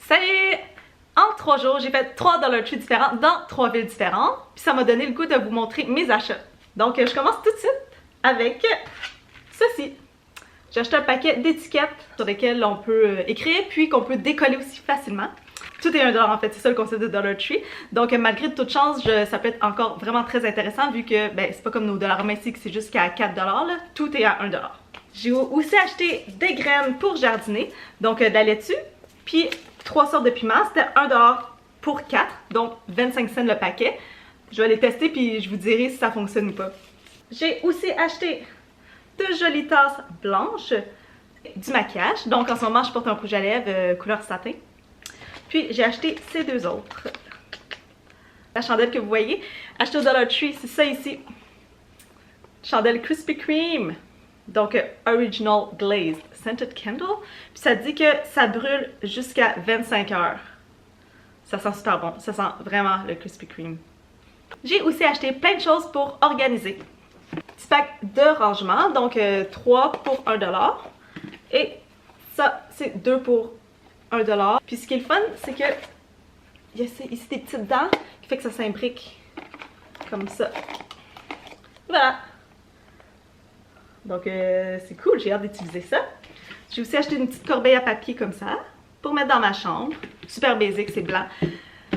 Salut! En 3 jours, j'ai fait 3 Dollar Tree différents dans 3 villes différentes. Puis ça m'a donné le goût de vous montrer mes achats. Donc je commence tout de suite avec ceci. J'ai acheté un paquet d'étiquettes sur lesquelles on peut écrire puis qu'on peut décoller aussi facilement. Tout est 1$ en fait, c'est ça le concept de Dollar Tree. Donc malgré toute chance, ça peut être encore vraiment très intéressant vu que c'est pas comme nos Dollarama ici que c'est jusqu'à 4$, là. Tout est à 1$. J'ai aussi acheté des graines pour jardiner, donc de la laitue, puis 3 sortes de piments, c'était 1$ pour 4, donc 25 cents le paquet. Je vais les tester puis je vous dirai si ça fonctionne ou pas. J'ai aussi acheté de jolies tasses blanches, du maquillage, donc en ce moment je porte un rouge à lèvres couleur satin. Puis j'ai acheté ces deux autres. La chandelle que vous voyez, achetée au Dollar Tree, c'est ça ici. Chandelle Krispy Kreme. Donc Original Glazed Scented Candle. Puis ça dit que ça brûle jusqu'à 25 heures. Ça sent super bon. Ça sent vraiment le Krispy Kreme. J'ai aussi acheté plein de choses pour organiser. Petit pack de rangement. Donc 3 pour 1$. Et ça, c'est 2 pour 1$. Puis ce qui est le fun, c'est que il y a ici des petites dents qui fait que ça s'imbrique comme ça. Voilà. Donc c'est cool, j'ai hâte d'utiliser ça. J'ai aussi acheté une petite corbeille à papier comme ça pour mettre dans ma chambre. Super basique, c'est blanc.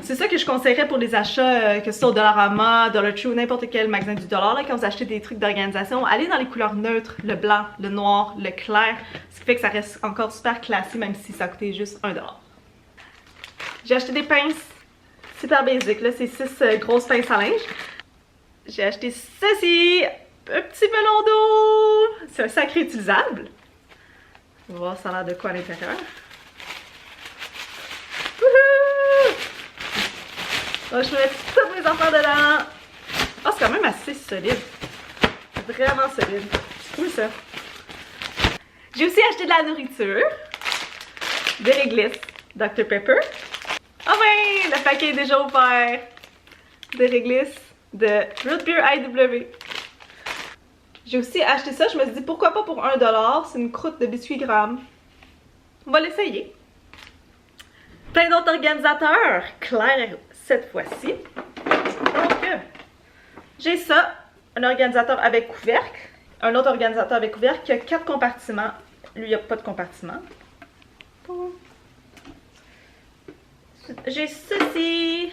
C'est ça que je conseillerais pour les achats, que ce soit au Dollarama, Dollar Tree ou n'importe quel magasin du dollar. Là, quand vous achetez des trucs d'organisation, allez dans les couleurs neutres, le blanc, le noir, le clair. Ce qui fait que ça reste encore super classé même si ça coûtait juste 1$. J'ai acheté des pinces super basiques. Là, c'est 6 grosses pinces à linge. J'ai acheté ceci. Un petit melon d'eau! C'est un sac réutilisable. On va voir ça a l'air de quoi à l'intérieur. Wouhou! Donc je mets toutes mes affaires dedans. Oh, c'est quand même assez solide. Vraiment solide. C'est cool ça. J'ai aussi acheté de la nourriture. Des réglisses Dr Pepper. Ah oui! Le paquet est déjà ouvert. Des réglisses de Root Beer IW. J'ai aussi acheté ça, je me suis dit pourquoi pas pour 1$, c'est une croûte de biscuits Graham. On va l'essayer. Plein d'autres organisateurs, clair cette fois-ci. Donc, j'ai ça, un organisateur avec couvercle, un autre organisateur avec couvercle qui a 4 compartiments. Lui, il n'y a pas de compartiment. J'ai ceci,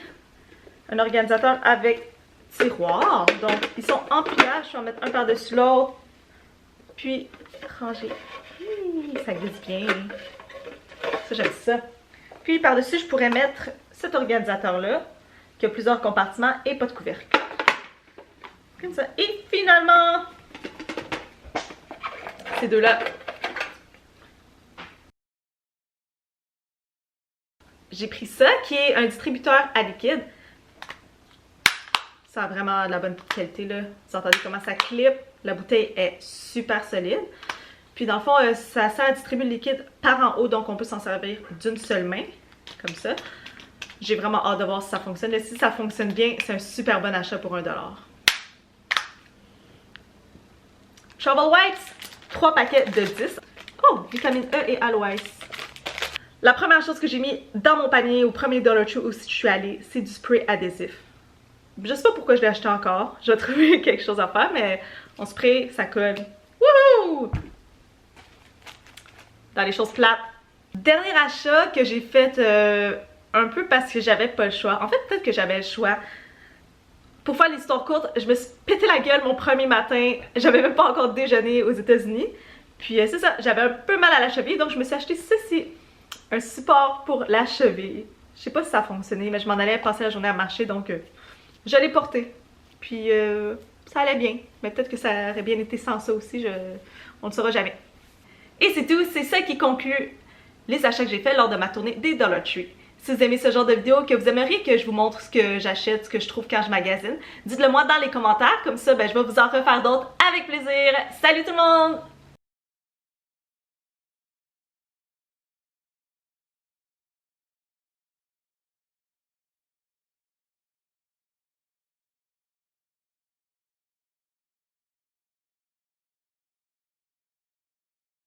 un organisateur avec tiroirs, donc ils sont en pliage, je vais en mettre un par-dessus l'autre, puis ranger. Ça glisse bien. Ça, j'aime ça. Puis par-dessus, je pourrais mettre cet organisateur-là, qui a plusieurs compartiments et pas de couvercle. Comme ça. Et finalement, ces deux-là. J'ai pris ça, qui est un distributeur à liquide. Ça a vraiment de la bonne qualité là. Vous entendez comment ça clip. La bouteille est super solide. Puis dans le fond, ça sert à distribuer le liquide par en haut. Donc on peut s'en servir d'une seule main. Comme ça. J'ai vraiment hâte de voir si ça fonctionne. Et si ça fonctionne bien, c'est un super bon achat pour 1$. Travel Wipes. 3 paquets de 10. Oh! Vitamine E et Aloès. La première chose que j'ai mis dans mon panier au premier Dollar Tree où je suis allée, c'est du spray adhésif. Je sais pas pourquoi je l'ai acheté encore. Je vais trouver quelque chose à faire, mais on spray, ça colle. Wouhou! Dans les choses plates. Dernier achat que j'ai fait un peu parce que j'avais pas le choix. En fait, peut-être que j'avais le choix. Pour faire l'histoire courte, je me suis pété la gueule mon premier matin. J'avais même pas encore déjeuné aux États-Unis. Puis c'est ça, j'avais un peu mal à la cheville, donc je me suis acheté ceci. Un support pour la cheville. Je sais pas si ça a fonctionné, mais je m'en allais passer la journée à marcher, donc je l'ai porté. Puis ça allait bien. Mais peut-être que ça aurait bien été sans ça aussi, on ne le saura jamais. Et c'est tout, c'est ça qui conclut les achats que j'ai fait lors de ma tournée des Dollar Tree. Si vous aimez ce genre de vidéo, que vous aimeriez que je vous montre ce que j'achète, ce que je trouve quand je magasine, dites-le moi dans les commentaires, comme ça je vais vous en refaire d'autres avec plaisir. Salut tout le monde!